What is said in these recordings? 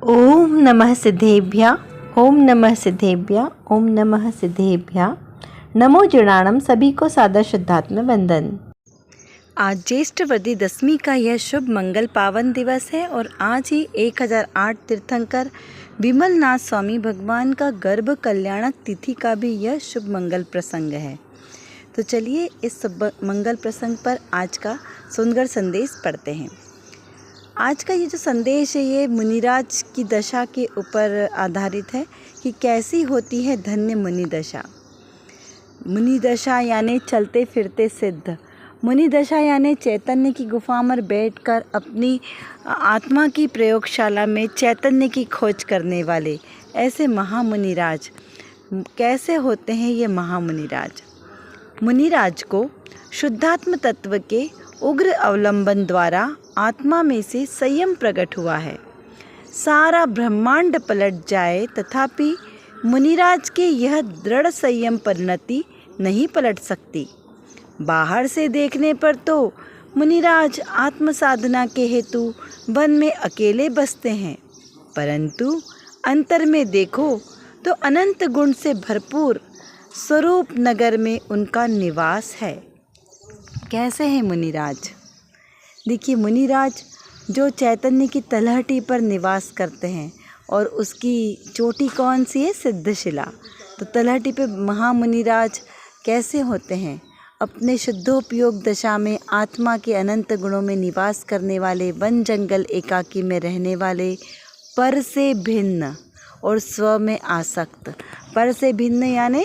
ओम नमः सिद्धेभ्य। ओम नमः सिद्धेभ्य। ओम नमः सिद्धेभ्य। नमो जनाणम। सभी को सादर श्रद्धात्मक वंदन। आज ज्येष्ठ वदी दशमी का यह शुभ मंगल पावन दिवस है और आज ही 1008 तीर्थंकर विमलनाथ स्वामी भगवान का गर्भ कल्याणक तिथि का भी यह शुभ मंगल प्रसंग है। तो चलिए इस मंगल प्रसंग पर आज का सुंदर संदेश पढ़ते हैं। आज का ये जो संदेश है ये मुनिराज की दशा के ऊपर आधारित है कि कैसी होती है धन्य मुनि दशा। मुनि दशा यानी चलते फिरते सिद्ध। मुनि दशा यानी चैतन्य की गुफा में बैठकर अपनी आत्मा की प्रयोगशाला में चैतन्य की खोज करने वाले ऐसे महामुनिराज। कैसे होते हैं ये महामुनिराज? मुनिराज को शुद्धात्म तत्व के उग्र अवलंबन द्वारा आत्मा में से संयम प्रकट हुआ है। सारा ब्रह्मांड पलट जाए तथापि मुनिराज के यह दृढ़ संयम परिणति नहीं पलट सकती। बाहर से देखने पर तो मुनिराज आत्म साधना के हेतु वन में अकेले बसते हैं, परंतु अंतर में देखो तो अनंत गुण से भरपूर स्वरूप नगर में उनका निवास है। कैसे हैं मुनिराज? देखिए, मुनिराज जो चैतन्य की तलहटी पर निवास करते हैं और उसकी चोटी कौन सी है? सिद्धशिला। तो तलहटी पे महामुनिराज कैसे होते हैं? अपने शुद्धोपयोग दशा में आत्मा के अनंत गुणों में निवास करने वाले, वन जंगल एकाकी में रहने वाले, पर से भिन्न और स्व में आसक्त। पर से भिन्न यानी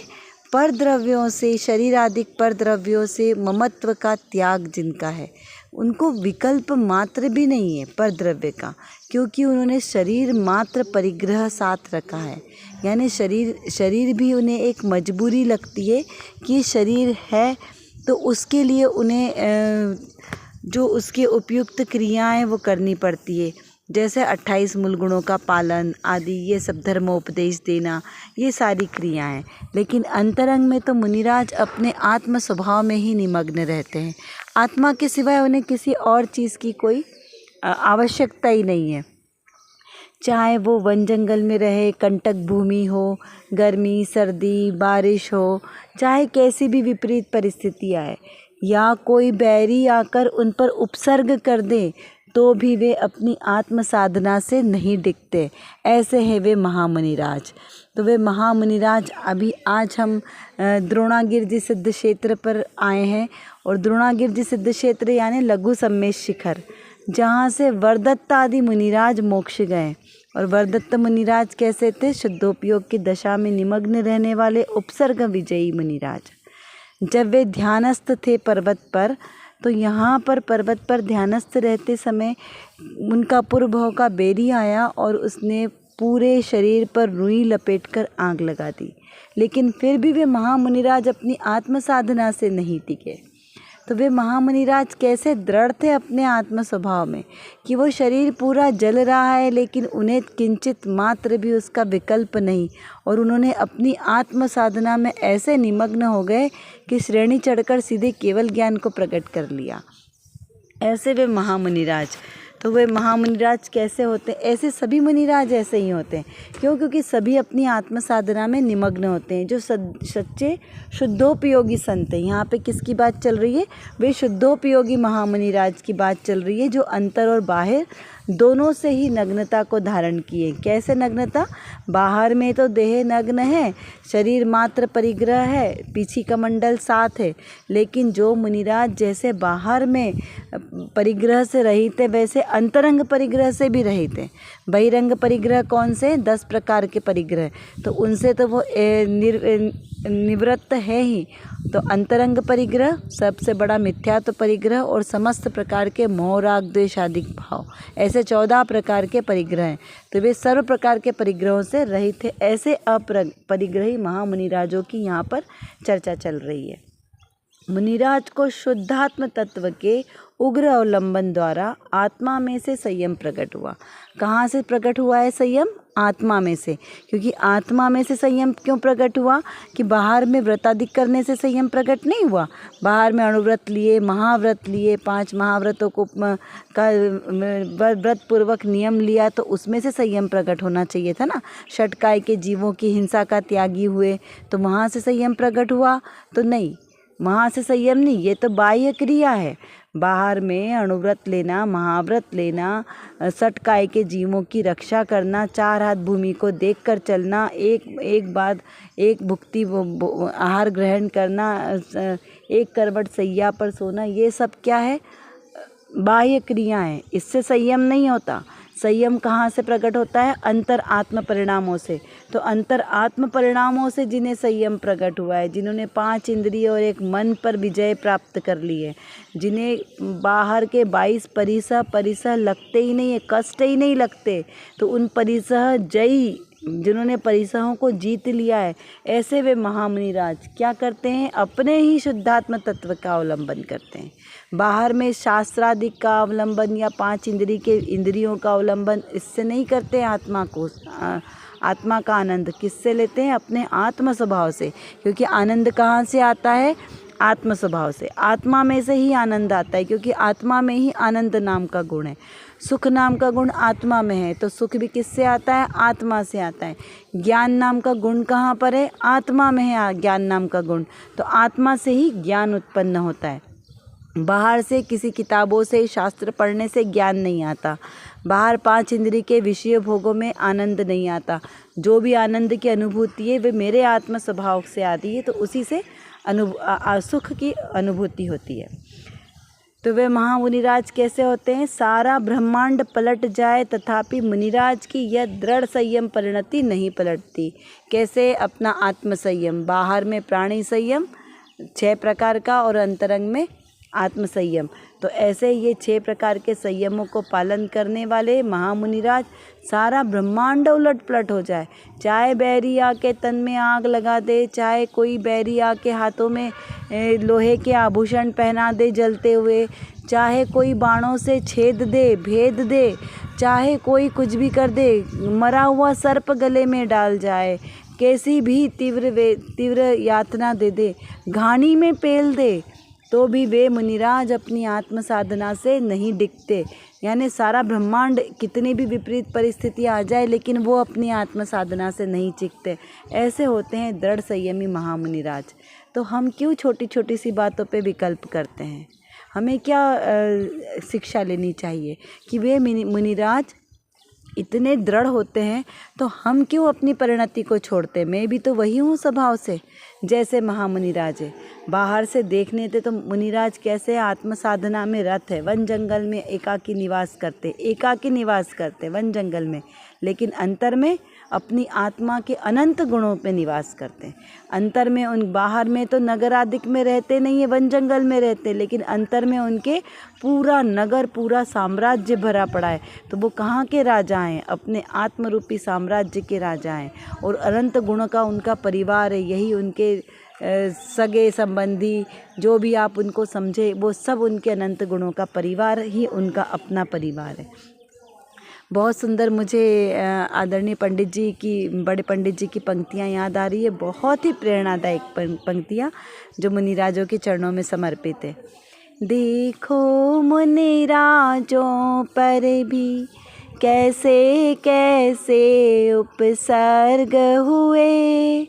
पर द्रव्यों से, शरीर आदि पर द्रव्यों से ममत्व का त्याग जिनका है, उनको विकल्प मात्र भी नहीं है पर द्रव्य का, क्योंकि उन्होंने शरीर मात्र परिग्रह साथ रखा है। यानी शरीर भी उन्हें एक मजबूरी लगती है कि शरीर है तो उसके लिए उन्हें जो उसके उपयुक्त क्रियाएं वो करनी पड़ती है, जैसे 28 मूल गुणों का पालन आदि, ये सब धर्मोपदेश देना, ये सारी क्रियाएं। लेकिन अंतरंग में तो मुनिराज अपने आत्म स्वभाव में ही निमग्न रहते हैं। आत्मा के सिवाय उन्हें किसी और चीज़ की कोई आवश्यकता ही नहीं है। चाहे वो वन जंगल में रहे, कंटक भूमि हो, गर्मी सर्दी बारिश हो, चाहे कैसी भी विपरीत परिस्थिति आए, या कोई बैरी आकर उन पर उपसर्ग कर दे, तो भी वे अपनी आत्म साधना से नहीं डिगते। ऐसे हैं वे महामुनिराज। तो वे महामुनिराज अभी आज हम द्रोणागिरि सिद्ध क्षेत्र पर आए हैं, और द्रोणागिरि सिद्ध क्षेत्र यानी लघु सम्मेश शिखर, जहाँ से वरदत्त आदि मुनिराज मोक्ष गए। और वरदत्त मुनिराज कैसे थे? शुद्धोपयोग की दशा में निमग्न रहने वाले उपसर्ग विजयी मुनिराज। जब वे ध्यानस्थ थे पर्वत पर, तो यहाँ पर पर्वत पर ध्यानस्थ रहते समय उनका पूर्वभव का बेरी आया और उसने पूरे शरीर पर रुई लपेटकर आग लगा दी। लेकिन फिर भी वे महामुनिराज अपनी आत्म साधना से नहीं टिके। तो वे महामुनिराज कैसे दृढ़ थे अपने आत्म स्वभाव में कि वो शरीर पूरा जल रहा है लेकिन उन्हें किंचित मात्र भी उसका विकल्प नहीं, और उन्होंने अपनी आत्म साधना में ऐसे निमग्न हो गए कि श्रेणी चढ़कर सीधे केवल ज्ञान को प्रकट कर लिया। ऐसे वे महामुनिराज। तो वे महामुनिराज कैसे होते हैं? ऐसे सभी मुनिराज ऐसे ही होते हैं। क्यों? क्योंकि सभी अपनी आत्म साधना में निमग्न होते हैं। जो सच्चे शुद्धोपयोगी संत हैं, यहाँ पे किसकी बात चल रही है? वे शुद्धोपयोगी महामुनिराज की बात चल रही है, जो अंतर और बाहर दोनों से ही नग्नता को धारण किए। कैसे नग्नता? बाहर में तो देह नग्न है, शरीर मात्र परिग्रह है, पीछी का मंडल साथ है, लेकिन जो मुनिराज जैसे बाहर में परिग्रह से रहित है, वैसे अंतरंग परिग्रह से भी रहित है। बहिरंग परिग्रह कौन से? 10 प्रकार के परिग्रह, तो उनसे तो वो निवृत्त है ही। तो अंतरंग परिग्रह, सबसे बड़ा मिथ्यात्व परिग्रह और समस्त प्रकार के मोह राग द्वेष आदि भाव, ऐसे 14 प्रकार के परिग्रह हैं। तो वे सर्व प्रकार के परिग्रहों से रहित थे। ऐसे अपरिग्रही महामुनिराजों की यहाँ पर चर्चा चल रही है। मुनिराज को शुद्धात्म तत्व के उग्र अवलंबन द्वारा आत्मा में से संयम प्रकट हुआ। कहाँ से प्रकट हुआ है संयम? आत्मा में से। क्योंकि आत्मा में से संयम क्यों प्रकट हुआ? कि बाहर में व्रताधिक करने से संयम प्रकट नहीं हुआ। बाहर में अणुव्रत लिए, महाव्रत लिए, 5 महाव्रतों को का व्रत पूर्वक नियम लिया, तो उसमें से संयम प्रकट होना चाहिए था ना। षटकाय के जीवों की हिंसा का त्यागी हुए, तो वहाँ से संयम प्रकट हुआ? तो नहीं, वहाँ से संयम नहीं, ये तो बाह्य क्रिया है। बाहर में अणुव्रत लेना, महाव्रत लेना, षटकाय के जीवों की रक्षा करना, 4 हाथ भूमि को देखकर चलना, एक बाद एक भुक्ति आहार ग्रहण करना, एक करवट सैया पर सोना, ये सब क्या है? बाह्य क्रिया है। इससे संयम नहीं होता। संयम कहाँ से प्रकट होता है? अंतर आत्म परिणामों से। तो अंतर आत्म परिणामों से जिन्हें संयम प्रकट हुआ है, जिन्होंने 5 इंद्रिय और एक मन पर विजय प्राप्त कर ली है, जिन्हें बाहर के 22 परिसह लगते ही नहीं है, कष्ट ही नहीं लगते, तो उन परिसह जयी, जिन्होंने परिसहों को जीत लिया है, ऐसे वे महामुनिराज क्या करते हैं? अपने ही शुद्धात्म तत्व का अवलंबन करते हैं। बाहर में शास्त्रादिक का अवलंबन या 5 इंद्रियों का अवलंबन इससे नहीं करते। आत्मा का आनंद किससे लेते हैं? अपने आत्म स्वभाव से। क्योंकि आनंद कहाँ से आता है? आत्म स्वभाव से। आत्मा में से ही आनंद आता है, क्योंकि आत्मा में ही आनंद नाम का गुण है। सुख नाम का गुण आत्मा में है, तो सुख भी किससे आता है? आत्मा से आता है। ज्ञान नाम का गुण कहाँ पर है? आत्मा में है ज्ञान नाम का गुण। तो आत्मा से ही ज्ञान उत्पन्न होता है। बाहर से किसी किताबों से, शास्त्र पढ़ने से ज्ञान नहीं आता। बाहर 5 इंद्रिय के विषय भोगों में आनंद नहीं आता। जो भी आनंद की अनुभूति है वे मेरे आत्म स्वभाव से आती है, तो उसी से सुख की अनुभूति होती है। तो वे महामुनिराज कैसे होते हैं? सारा ब्रह्मांड पलट जाए तथापि मुनिराज की यह दृढ़ संयम परिणति नहीं पलटती। कैसे? अपना आत्म संयम। बाहर में प्राणी संयम 6 प्रकार का और अंतरंग में आत्म संयम। तो ऐसे ये 6 प्रकार के संयमों को पालन करने वाले महामुनिराज, सारा ब्रह्मांड उलट पलट हो जाए, चाहे बैरी आके तन में आग लगा दे, चाहे कोई बैरी आके हाथों में लोहे के आभूषण पहना दे जलते हुए, चाहे कोई बाणों से छेद दे, भेद दे, चाहे कोई कुछ भी कर दे, मरा हुआ सर्प गले में डाल जाए, कैसी भी तीव्र यातना दे दे, घानी में पेल दे, तो भी वे मुनिराज अपनी आत्म साधना से नहीं डिगते। यानी सारा ब्रह्मांड कितनी भी विपरीत परिस्थितियाँ आ जाए, लेकिन वो अपनी आत्म साधना से नहीं चिकते। ऐसे होते हैं दृढ़ संयमी महामुनिराज। तो हम क्यों छोटी छोटी सी बातों पे विकल्प करते हैं? हमें क्या शिक्षा लेनी चाहिए कि वे मुनिराज इतने दृढ़ होते हैं, तो हम क्यों अपनी परिणति को छोड़ते? मैं भी तो वही हूँ स्वभाव से, जैसे महामुनिराज है। बाहर से देखने थे तो मुनिराज कैसे आत्म साधना में रत है, वन जंगल में एकाकी निवास करते वन जंगल में, लेकिन अंतर में अपनी आत्मा के अनंत गुणों पे निवास करते हैं। अंतर में उन, बाहर में तो नगर आदिक में रहते नहीं है, वन जंगल में रहते, लेकिन अंतर में उनके पूरा नगर, पूरा साम्राज्य भरा पड़ा है। तो वो कहाँ के राजा हैं? अपने आत्मरूपी साम्राज्य के राजा हैं। और अनंत गुणों का उनका परिवार है, यही उनके सगे संबंधी, जो भी आप उनको समझे, वो सब उनके अनंत गुणों का परिवार ही उनका अपना परिवार है। बहुत सुंदर मुझे आदरणीय पंडित जी की, बड़े पंडित जी की पंक्तियाँ याद आ रही है। बहुत ही प्रेरणादायक पंक्तियाँ जो मुनिराजों के चरणों में समर्पित है। देखो मुनिराजों पर भी कैसे कैसे उपसर्ग हुए,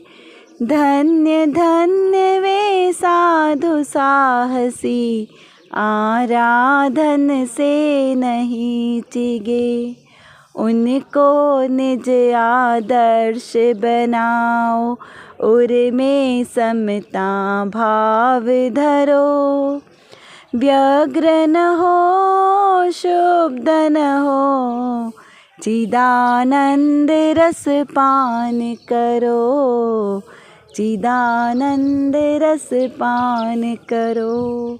धन्य धन्य वे साधु साहसी, आराधन से नहीं चिगे। उनको निज आदर्श बनाओ, उनमें समता भाव धरो। व्यग्र न हो, शुभ न हो, चिदानंद रस पान करो, चिदानंद रस पान करो।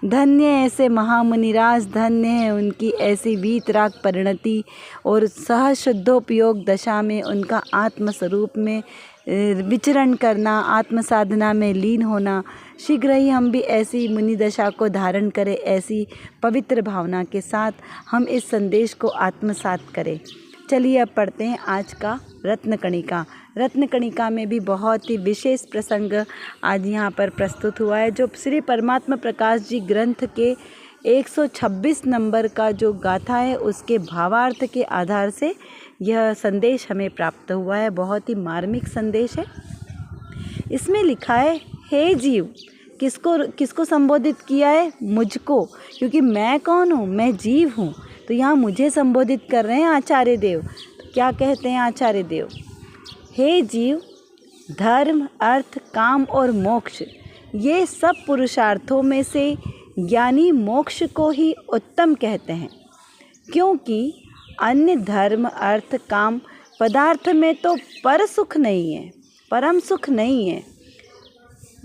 धन्य ऐसे महामुनिराज, धन्य है उनकी ऐसी वीतराग परिणति और सहज शुद्धोपयोग दशा में उनका आत्मस्वरूप में विचरण करना, आत्म साधना में लीन होना। शीघ्र ही हम भी ऐसी मुनि दशा को धारण करें, ऐसी पवित्र भावना के साथ हम इस संदेश को आत्मसात करें। चलिए अब पढ़ते हैं आज का रत्न कणिका। रत्न कणिका में भी बहुत ही विशेष प्रसंग आज यहाँ पर प्रस्तुत हुआ है, जो श्री परमात्मा प्रकाश जी ग्रंथ के 126 नंबर का जो गाथा है उसके भावार्थ के आधार से यह संदेश हमें प्राप्त हुआ है। बहुत ही मार्मिक संदेश है। इसमें लिखा है, हे जीव, किसको संबोधित किया है? मुझको, क्योंकि मैं कौन हूँ? मैं जीव हूँ। तो यहाँ मुझे संबोधित कर रहे हैं आचार्य देव। तो क्या कहते हैं आचार्य देव? हे जीव, धर्म, अर्थ, काम और मोक्ष, ये सब पुरुषार्थों में से ज्ञानी मोक्ष को ही उत्तम कहते हैं, क्योंकि अन्य धर्म, अर्थ, काम पदार्थ में तो पर सुख नहीं है, परम सुख नहीं है।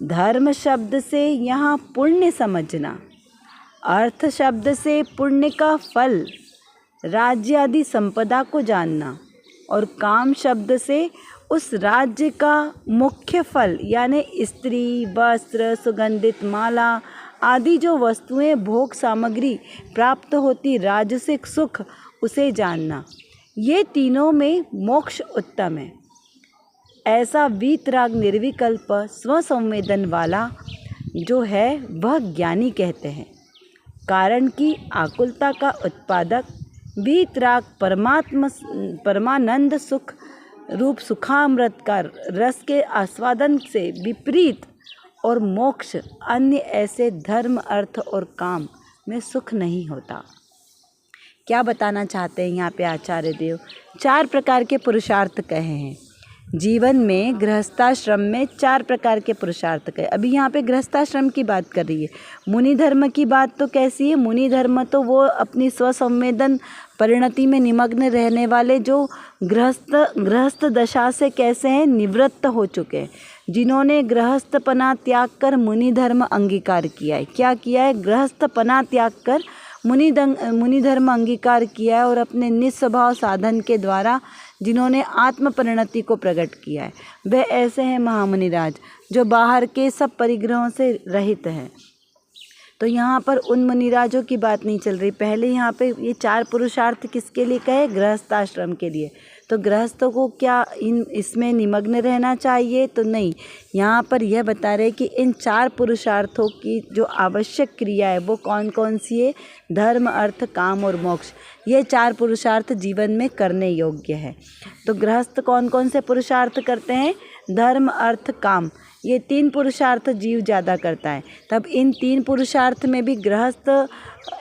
धर्म शब्द से यहाँ पुण्य समझना, अर्थ शब्द से पुण्य का फल, राज्य आदि संपदा को जानना, और काम शब्द से उस राज्य का मुख्य फल यानी स्त्री, वस्त्र, सुगंधित माला आदि जो वस्तुएं, भोग सामग्री प्राप्त होती, राजसिक सुख, उसे जानना। ये तीनों में मोक्ष उत्तम है। ऐसा वीतराग निर्विकल्प स्वसंवेदन वाला जो है वह ज्ञानी कहते हैं। कारण की आकुलता का उत्पादक वीतराग परमानंद सुख रूप सुखामृत का रस के आस्वादन से विपरीत, और मोक्ष अन्य ऐसे धर्म, अर्थ और काम में सुख नहीं होता। क्या बताना चाहते हैं यहाँ पे आचार्य देव? 4 प्रकार के पुरुषार्थ कहे हैं। जीवन में गृहस्थाश्रम में 4 प्रकार के पुरुषार्थ कहे। अभी यहाँ पे गृहस्थाश्रम की बात कर रही है। मुनि धर्म की बात तो कैसी है? मुनि धर्म तो वो अपनी स्वसंवेदन परिणति में निमग्न रहने वाले जो गृहस्थ दशा से कैसे हैं? निवृत्त हो चुके हैं, जिन्होंने गृहस्थपना त्याग कर मुनि धर्म अंगीकार किया है। क्या किया है? गृहस्थपना त्याग कर मुनि धर्म अंगीकार किया है, और अपने निस्वभाव साधन के द्वारा जिन्होंने आत्म परिणति को प्रकट किया है, वे ऐसे हैं महामुनिराज जो बाहर के सब परिग्रहों से रहित हैं। तो यहाँ पर उन मुनिराजों की बात नहीं चल रही। पहले यहाँ पे ये 4 पुरुषार्थ किसके लिए कहे? गृहस्थाश्रम के लिए। तो गृहस्थों को क्या इसमें निमग्न रहना चाहिए? तो नहीं। यहाँ पर यह बता रहे कि इन 4 पुरुषार्थों की जो आवश्यक क्रिया है वो कौन कौन सी है? धर्म, अर्थ, काम और मोक्ष। ये 4 पुरुषार्थ जीवन में करने योग्य है। तो गृहस्थ कौन कौन से पुरुषार्थ करते हैं? धर्म, अर्थ, काम। ये 3 पुरुषार्थ जीव ज़्यादा करता है। तब इन 3 पुरुषार्थ में भी गृहस्थ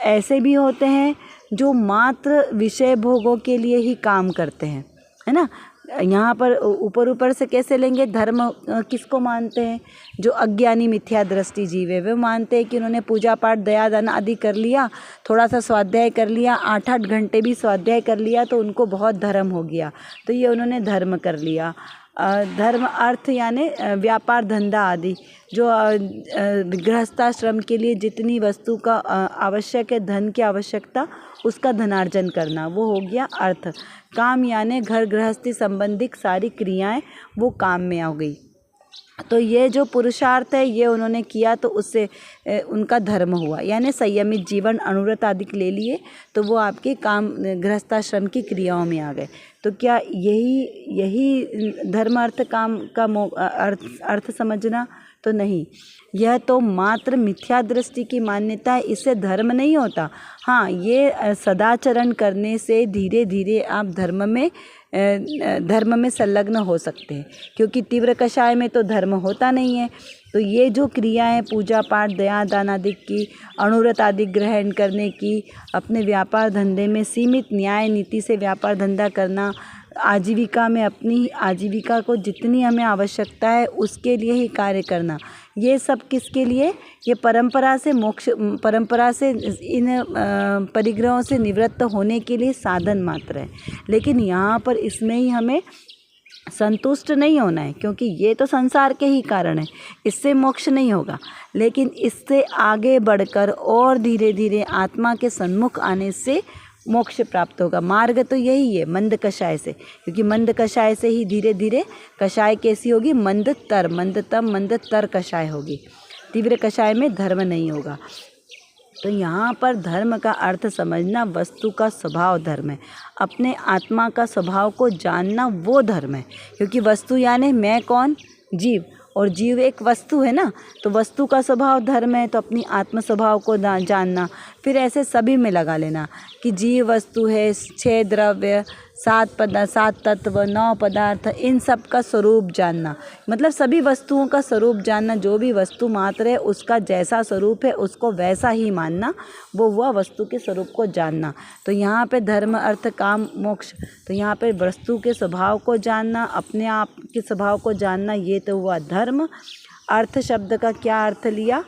ऐसे भी होते हैं जो मात्र विषय भोगों के लिए ही काम करते हैं, है ना। यहाँ पर ऊपर से कैसे लेंगे? धर्म किसको मानते हैं? जो अज्ञानी मिथ्या दृष्टि जीव है, वे मानते हैं कि उन्होंने पूजा पाठ, दया दान आदि कर लिया, थोड़ा सा स्वाध्याय कर लिया, 8-8 घंटे भी स्वाध्याय कर लिया तो उनको बहुत धर्म हो गया, तो ये उन्होंने धर्म कर लिया। धर्म, अर्थ यानी व्यापार धंधा आदि, जो गृहस्थाश्रम के लिए जितनी वस्तु का आवश्यक है, धन की आवश्यकता, उसका धनार्जन करना, वो हो गया अर्थ। काम यानी घर गृहस्थी संबंधित सारी क्रियाएं, वो काम में आ गई। तो ये जो पुरुषार्थ है ये उन्होंने किया तो उससे उनका धर्म हुआ, यानी संयमित जीवन, अनुव्रत आदि ले लिए तो वो आपके काम गृहस्थाश्रम की क्रियाओं में आ गए। तो क्या यही धर्म, अर्थ, काम का अर्थ समझना? तो नहीं, यह तो मात्र मिथ्या दृष्टि की मान्यता है, इससे धर्म नहीं होता। हाँ, ये सदाचरण करने से धीरे धीरे आप धर्म में संलग्न हो सकते हैं, क्योंकि तीव्र कषाय में तो धर्म होता नहीं है। तो ये जो क्रियाएं पूजा पाठ, दया दान आदि की, अनुव्रत आदि ग्रहण करने की, अपने व्यापार धंधे में सीमित न्याय नीति से व्यापार धंधा करना, आजीविका में अपनी आजीविका को जितनी हमें आवश्यकता है उसके लिए ही कार्य करना, ये सब किसके लिए? ये परंपरा से मोक्ष, परंपरा से इन परिग्रहों से निवृत्त होने के लिए साधन मात्र है। लेकिन यहाँ पर इसमें ही हमें संतुष्ट नहीं होना है, क्योंकि ये तो संसार के ही कारण है, इससे मोक्ष नहीं होगा। लेकिन इससे आगे बढ़कर और धीरे धीरे आत्मा के सन्मुख आने से मोक्ष प्राप्त होगा। मार्ग तो यही है, मंद कषाय से, क्योंकि मंद कषाय से ही धीरे धीरे कषाय कैसी होगी, मंदतर, मंदतम मंदतर कषाय होगी। तीव्र कषाय में धर्म नहीं होगा। तो यहाँ पर धर्म का अर्थ समझना वस्तु का स्वभाव धर्म है, अपने आत्मा का स्वभाव को जानना वो धर्म है। क्योंकि वस्तु यानी मैं कौन, जीव, और जीव एक वस्तु है ना, तो वस्तु का स्वभाव धर्म है, तो अपनी आत्म स्वभाव को जानना। फिर ऐसे सभी में लगा लेना कि जीव वस्तु है, 6 द्रव्य, 7 तत्व, 9 पदार्थ, इन सब का स्वरूप जानना, मतलब सभी वस्तुओं का स्वरूप जानना। जो भी वस्तु मात्र है उसका जैसा स्वरूप है उसको वैसा ही मानना, वो हुआ वस्तु के स्वरूप को जानना। तो यहाँ पे धर्म अर्थ काम मोक्ष, तो यहाँ पे वस्तु के स्वभाव को जानना, अपने आप के स्वभाव को जानना, ये तो हुआ धर्म। अर्थ शब्द का क्या अर्थ लिया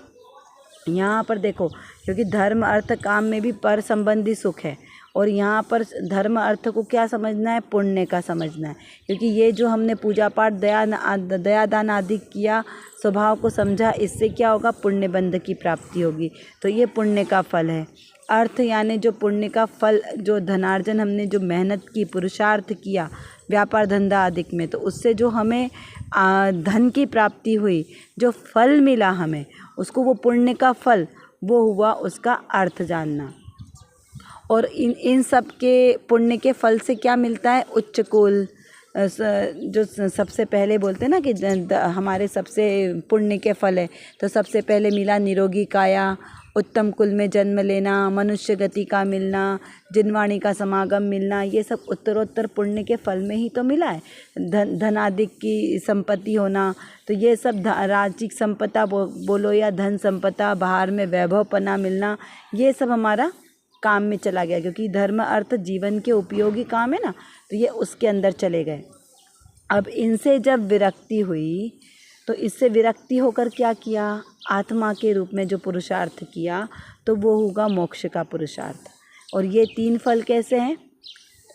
यहाँ पर देखो, क्योंकि धर्म अर्थ काम में भी पर संबंधी सुख है, और यहाँ पर धर्म अर्थ को क्या समझना है, पुण्य का समझना है। क्योंकि ये जो हमने पूजा पाठ दया दान आदि किया, स्वभाव को समझा, इससे क्या होगा, पुण्य बंध की प्राप्ति होगी। तो ये पुण्य का फल है। अर्थ यानी जो पुण्य का फल, जो धनार्जन हमने जो मेहनत की, पुरुषार्थ किया व्यापार धंधा आदि में, तो उससे जो हमें धन की प्राप्ति हुई, जो फल मिला हमें, उसको वो पुण्य का फल, वो हुआ उसका अर्थ जानना। और इन सब के पुण्य के फल से क्या मिलता है, उच्च कुल, जो सबसे पहले बोलते हैं ना कि हमारे सबसे पुण्य के फल है, तो सबसे पहले मिला निरोगी काया, उत्तम कुल में जन्म लेना, मनुष्य गति का मिलना, जिनवाणी का समागम मिलना, ये सब उत्तरोत्तर पुण्य के फल में ही तो मिला है। धनादिक की संपत्ति होना, तो ये सब राजसिक संपदा बोलो या धन संपदा, बाहर में वैभवपना मिलना, ये सब हमारा काम में चला गया। क्योंकि धर्म अर्थ जीवन के उपयोगी काम है ना, तो ये उसके अंदर चले गए। अब इनसे जब विरक्ति हुई, तो इससे विरक्ति होकर क्या किया, आत्मा के रूप में जो पुरुषार्थ किया, तो वो होगा मोक्ष का पुरुषार्थ। और ये 3 फल कैसे हैं,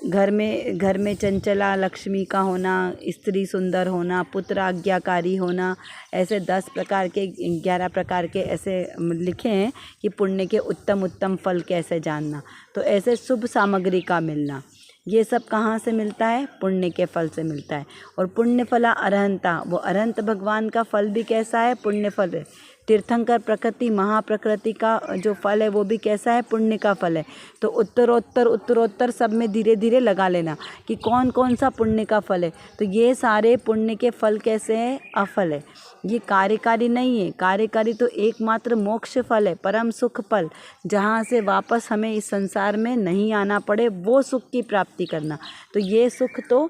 घर में चंचला लक्ष्मी का होना, स्त्री सुंदर होना, पुत्र आज्ञाकारी होना, ऐसे 10 प्रकार के 11 प्रकार के ऐसे लिखे हैं कि पुण्य के उत्तम उत्तम फल कैसे जानना। तो ऐसे शुभ सामग्री का मिलना, ये सब कहाँ से मिलता है, पुण्य के फल से मिलता है। और पुण्य फला अरहंता, वो अरहंत भगवान का फल भी कैसा है, पुण्य फल है। तीर्थंकर प्रकृति महाप्रकृति का जो फल है वो भी कैसा है, पुण्य का फल है। तो उत्तरोत्तर सब में धीरे धीरे लगा लेना कि कौन कौन सा पुण्य का फल है। तो ये सारे पुण्य के फल कैसे हैं, अफल है, ये कार्यकारी नहीं है। कार्यकारी तो एकमात्र मोक्ष फल है, परम सुख फल, जहाँ से वापस हमें इस संसार में नहीं आना पड़े, वो सुख की प्राप्ति करना। तो ये सुख तो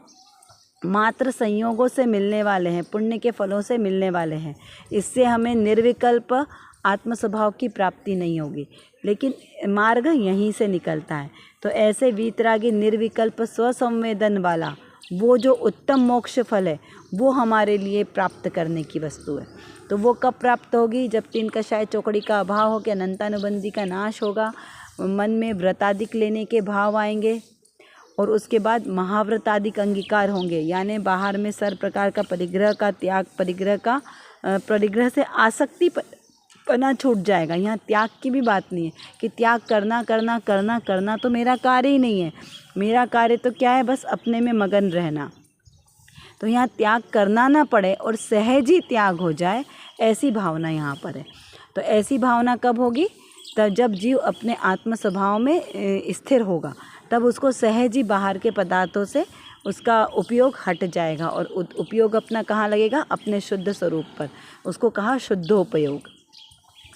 मात्र संयोगों से मिलने वाले हैं, पुण्य के फलों से मिलने वाले हैं। इससे हमें निर्विकल्प आत्म स्वभाव की प्राप्ति नहीं होगी, लेकिन मार्ग यहीं से निकलता है। तो ऐसे वीतरागी निर्विकल्प स्वसंवेदन वाला वो जो उत्तम मोक्ष फल है, वो हमारे लिए प्राप्त करने की वस्तु है। तो वो कब प्राप्त होगी, जब 3 कषाय चौकड़ी का अभाव हो के अनंतानुबंधी का नाश होगा, मन में व्रतादिक लेने के भाव आएंगे, और उसके बाद महाव्रतादिक अंगीकार होंगे, यानी बाहर में सर्व प्रकार का परिग्रह का त्याग, परिग्रह से आसक्ति पना छूट जाएगा। यहाँ त्याग की भी बात नहीं है कि त्याग करना तो मेरा कार्य ही नहीं है। मेरा कार्य तो क्या है, बस अपने में मगन रहना। तो यहाँ त्याग करना ना पड़े और सहज ही त्याग हो जाए, ऐसी भावना यहाँ पर है। तो ऐसी भावना कब होगी, तब जब जीव अपने आत्म स्वभाव में स्थिर होगा, तब उसको सहज ही बाहर के पदार्थों से उसका उपयोग हट जाएगा, और उपयोग अपना कहाँ लगेगा, अपने शुद्ध स्वरूप पर। उसको कहा शुद्धोपयोग।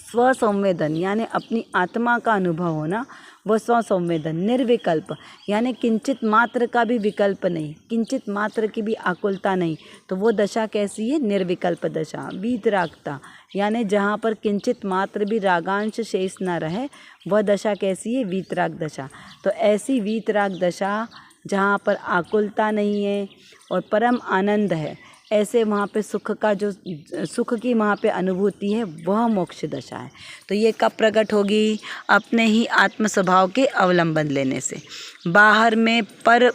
स्वसंवेदन यानी अपनी आत्मा का अनुभव होना, वह स्वसंवेदन। निर्विकल्प यानी किंचित मात्र का भी विकल्प नहीं, किंचित मात्र की भी आकुलता नहीं। तो वो दशा कैसी है, निर्विकल्प दशा। वीतरागता यानी जहाँ पर किंचित मात्र भी रागांश शेष ना रहे, वह दशा कैसी है, वीतराग दशा। तो ऐसी वीतराग दशा जहाँ पर आकुलता नहीं है और परम आनंद है, ऐसे वहाँ पे सुख का जो सुख की वहाँ पे अनुभूति है, वह मोक्ष दशा है। तो ये कब प्रकट होगी, अपने ही आत्म स्वभाव के अवलंबन लेने से। बाहर में पर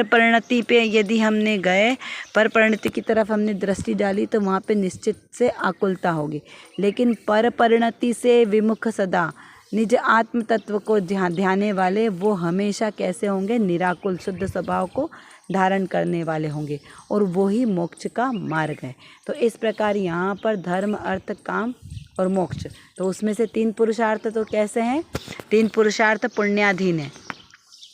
परिणति पे यदि हमने गए, पर परिणति की तरफ हमने दृष्टि डाली, तो वहाँ पे निश्चित से आकुलता होगी। लेकिन पर परिणति से विमुख सदा निज आत्म तत्व को ध्याने वाले वो हमेशा कैसे होंगे, निराकुल शुद्ध स्वभाव को धारण करने वाले होंगे, और वो ही मोक्ष का मार्ग है। तो इस प्रकार यहाँ पर धर्म, अर्थ, काम और मोक्ष, तो उसमें से 3 पुरुषार्थ तो कैसे हैं? 3 पुरुषार्थ पुण्याधीन है,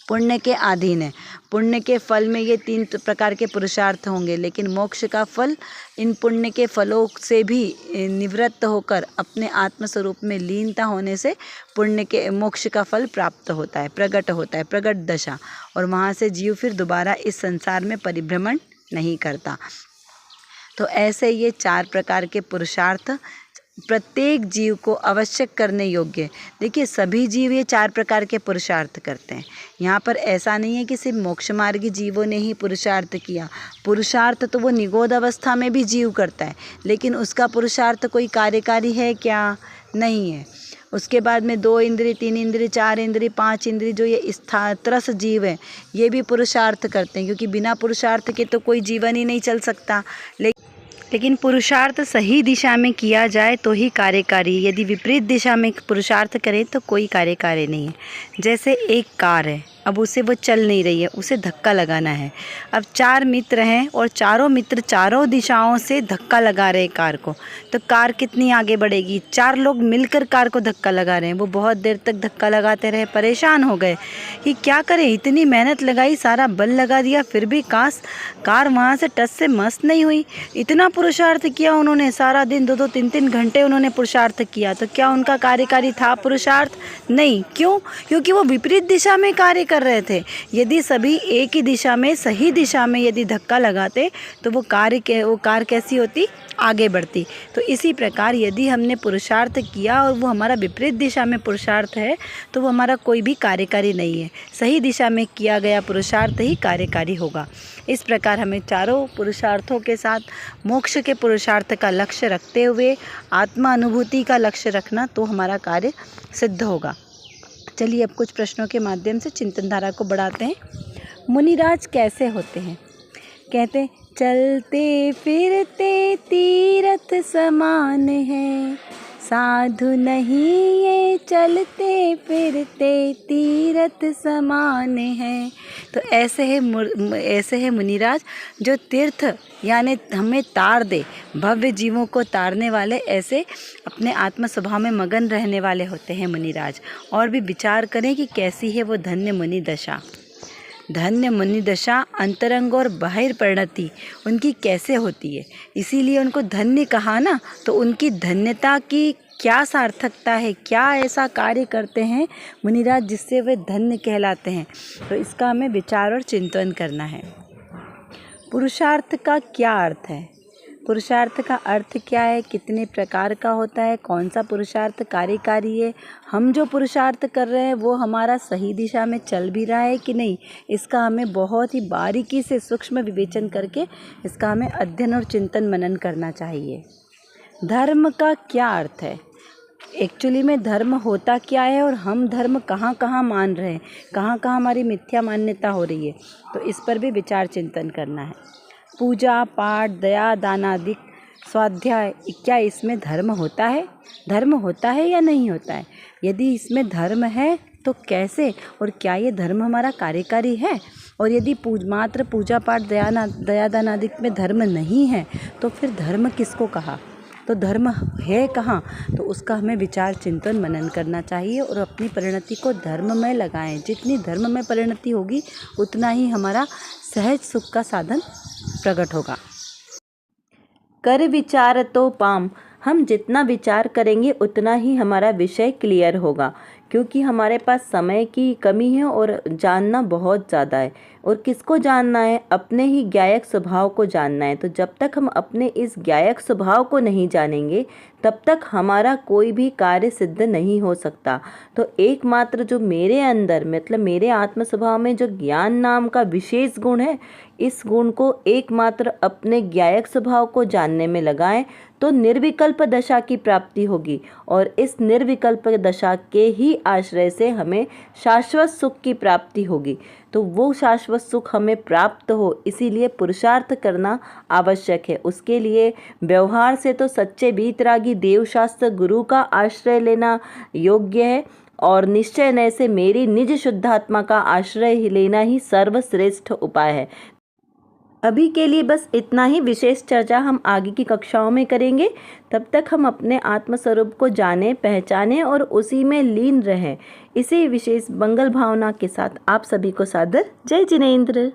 पुण्य के अधीन है। पुण्य के फल में ये 3 प्रकार के पुरुषार्थ होंगे, लेकिन मोक्ष का फल इन पुण्य के फलों से भी निवृत्त होकर अपने आत्मस्वरूप में लीनता होने से पुण्य के मोक्ष का फल प्राप्त होता है, प्रकट होता है, प्रकट दशा, और वहाँ से जीव फिर दोबारा इस संसार में परिभ्रमण नहीं करता। तो ऐसे ये 4 प्रकार के पुरुषार्थ प्रत्येक जीव को आवश्यक करने योग्य। देखिए, सभी जीव ये 4 प्रकार के पुरुषार्थ करते हैं। यहाँ पर ऐसा नहीं है कि सिर्फ मोक्ष मार्गी जीवों ने ही पुरुषार्थ किया। पुरुषार्थ तो वो निगोद अवस्था में भी जीव करता है, लेकिन उसका पुरुषार्थ कोई कार्यकारी है क्या? नहीं है। उसके बाद में 2 इंद्रिय, 3 इंद्रिय, 4 इंद्रिय, 5 इंद्रिय जो ये त्रस जीव हैं, ये भी पुरुषार्थ करते हैं, क्योंकि बिना पुरुषार्थ के तो कोई जीवन ही नहीं चल सकता। लेकिन पुरुषार्थ सही दिशा में किया जाए तो ही कार्यकारी, यदि विपरीत दिशा में पुरुषार्थ करें तो कोई कार्यकारी नहीं है। जैसे एक कार है, अब उसे वो चल नहीं रही है, उसे धक्का लगाना है। अब 4 मित्र हैं और चारों मित्र चारों दिशाओं से धक्का लगा रहे हैं कार को, तो कार कितनी आगे बढ़ेगी? 4 लोग मिलकर कार को धक्का लगा रहे हैं। वो बहुत देर तक धक्का लगाते रहे, परेशान हो गए कि क्या करें, इतनी मेहनत लगाई, सारा बल लगा दिया, फिर भी कार वहाँ से टस से मस्त नहीं हुई। इतना पुरुषार्थ किया उन्होंने, सारा दिन 2-2, 3-3 घंटे उन्होंने पुरुषार्थ किया, तो क्या उनका कार्यकारी था पुरुषार्थ? नहीं। क्यों? क्योंकि वो विपरीत दिशा में कार्य कर रहे थे। यदि सभी एक ही दिशा में, सही दिशा में यदि धक्का लगाते तो वो कार कैसी होती? आगे बढ़ती। तो इसी प्रकार यदि हमने पुरुषार्थ किया और वो हमारा विपरीत दिशा में पुरुषार्थ है, तो वो हमारा कोई भी कार्यकारी नहीं है। सही दिशा में किया गया पुरुषार्थ ही कार्यकारी होगा। इस प्रकार हमें चारों पुरुषार्थों के साथ मोक्ष के पुरुषार्थ का लक्ष्य रखते हुए आत्मा अनुभूति का लक्ष्य रखना, तो हमारा कार्य सिद्ध होगा। चलिए अब कुछ प्रश्नों के माध्यम से चिंतन धारा को बढ़ाते हैं। मुनिराज कैसे होते हैं? कहते, चलते फिरते तीर्थ समान है, साधु नहीं ये चलते फिरते तीर्थ समान है। तो ऐसे है मुनिराज जो तीर्थ यानी हमें तार दे, भव्य जीवों को तारने वाले, ऐसे अपने आत्म स्वभाव में मगन रहने वाले होते हैं मुनिराज। और भी विचार करें कि कैसी है वो धन्य मुनि दशा। धन्य मुनि दशा अंतरंग और बाहिर परिणति उनकी कैसे होती है, इसीलिए उनको धन्य कहा ना। तो उनकी धन्यता की क्या सार्थकता है, क्या ऐसा कार्य करते हैं मुनिराज जिससे वे धन्य कहलाते हैं, तो इसका हमें विचार और चिंतन करना है। पुरुषार्थ का क्या अर्थ है? पुरुषार्थ का अर्थ क्या है, कितने प्रकार का होता है, कौन सा पुरुषार्थ कार्यकारी है, हम जो पुरुषार्थ कर रहे हैं वो हमारा सही दिशा में चल भी रहा है कि नहीं, इसका हमें बहुत ही बारीकी से सूक्ष्म विवेचन करके इसका हमें अध्ययन और चिंतन मनन करना चाहिए। धर्म का क्या अर्थ है? एक्चुअली में धर्म होता क्या है और हम धर्म कहाँ कहाँ मान रहे हैं, कहाँ कहाँ हमारी मिथ्या मान्यता हो रही है, तो इस पर भी विचार चिंतन करना है। पूजा पाठ दया दान आदि स्वाध्याय, क्या इसमें धर्म होता है? धर्म होता है या नहीं होता है? यदि इसमें धर्म है तो कैसे, और क्या ये धर्म हमारा कार्यकारी है? और यदि मात्र पूजा पाठ दया दान आदि में धर्म नहीं है तो फिर धर्म किसको कहा? तो धर्म है कहाँ? तो उसका हमें विचार चिंतन मनन करना चाहिए और अपनी परिणति को धर्म में लगाएं। जितनी धर्म में परिणति होगी उतना ही हमारा सहज सुख का साधन प्रकट होगा। कर विचार तो पाम, हम जितना विचार करेंगे उतना ही हमारा विषय क्लियर होगा, क्योंकि हमारे पास समय की कमी है और जानना बहुत ज़्यादा है। और किसको जानना है? अपने ही ज्ञायक स्वभाव को जानना है। तो जब तक हम अपने इस ज्ञायक स्वभाव को नहीं जानेंगे तब तक हमारा कोई भी कार्य सिद्ध नहीं हो सकता। तो एकमात्र जो मेरे अंदर मतलब मेरे आत्म स्वभाव में जो ज्ञान नाम का विशेष गुण है, इस गुण को एकमात्र अपने ज्ञायक स्वभाव को जानने में लगाएं तो निर्विकल्प दशा की प्राप्ति होगी। और इस निर्विकल्प दशा के ही आश्रय से हमें शाश्वत सुख की प्राप्ति होगी। तो वो शाश्वत सुख हमें प्राप्त हो, इसीलिए पुरुषार्थ करना आवश्यक है। उसके लिए व्यवहार से तो सच्चे वीतरागी देवशास्त्र गुरु का आश्रय लेना योग्य है, और निश्चय नय से मेरी निज शुद्धात्मा का आश्रय लेना ही सर्वश्रेष्ठ उपाय है। अभी के लिए बस इतना ही। विशेष चर्चा हम आगे की कक्षाओं में करेंगे। तब तक हम अपने आत्मस्वरूप को जानें, पहचानें और उसी में लीन रहें। इसी विशेष मंगल भावना के साथ आप सभी को सादर जय जिनेंद्र।